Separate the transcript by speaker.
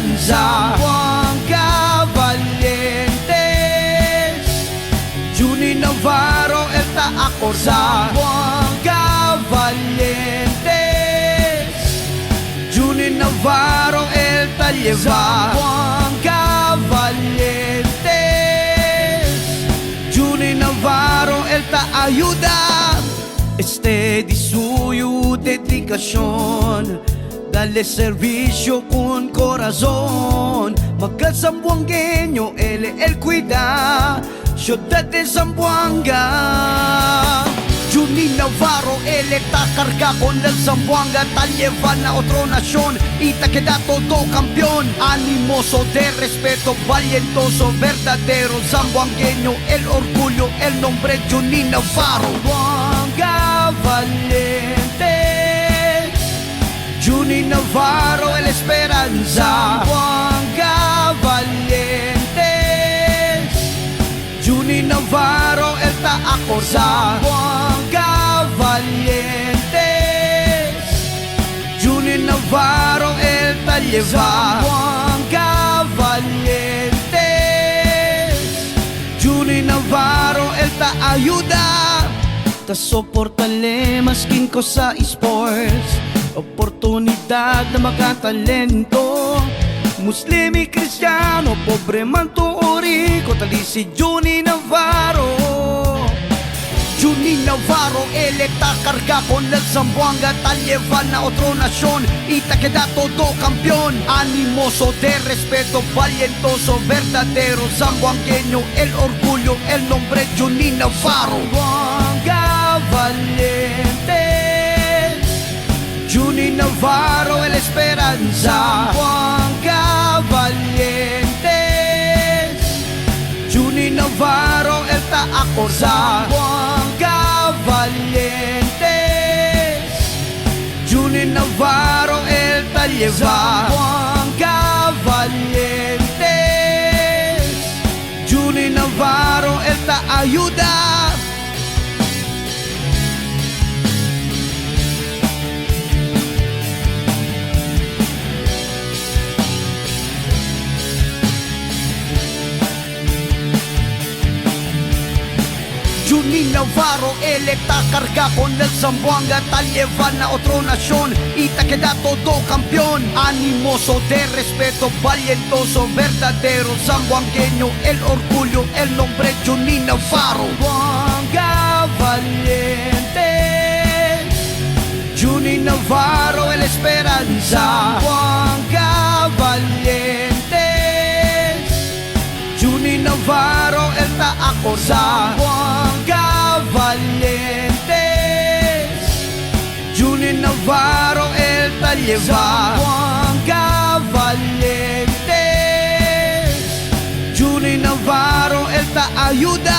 Speaker 1: Esperanza, Buanga Valientes, Juni Navarro, Elta Acorda, Buanga Valientes, Juni Navarro, Elta Lleva, Buanga Valientes, Juni Navarro, Elta Ayuda. Di suyo dedicación, dale servicio con corazón. Magkasambuangueño, él cuida ciudad de Zamboanga. Juni Navarro, él está carga con el Zamboanga, tal llevan a otra nación y te queda todo campeón. Animoso, de respeto, valientoso, verdadero zamboangueño, el orgullo, el nombre Juni Navarro. Buanga Valientes, Juni Navarro, el Esperanza, Buanga Valientes, Juni Navarro, el Acorda, Buanga Valientes, Juni Navarro, el Lleva, Buanga Valientes, Juni Navarro, el ayuda. Ta soportale masking ko sa esports, oportunidad na makatalento. Muslim y Cristiano, pobre man to rico, tali si Juni Navarro. Juni Navarro, él está carga con el Zamboanga, tal llevan a otra nación y te queda todo campeón. Animoso, de respeto, valientoso, verdadero zamboangueño, el orgullo, el nombre Juni Navarro. Buanga Valientes, Juni Navarro, el Esperanza, Buanga Valientes, Juni Navarro, el Acorda, Buanga Valientes, Juni Navarro, el Lleva, Buanga Valientes, Juni Navarro, el ayuda. Juni Navarro, él está carga con el Zamboanga, tal llevan a otra nación y te queda todo campeón. Animoso, de respeto, valientoso, verdadero zamboangueño, el orgullo, el nombre Juni Navarro. Buanga Valientes, Juni Navarro, el Esperanza, Buanga Valientes, Juni Navarro, el Acorda, Buanga Valientes, Juni Navarro, el Lleva, Buanga Valientes, Juni Navarro, el ayuda.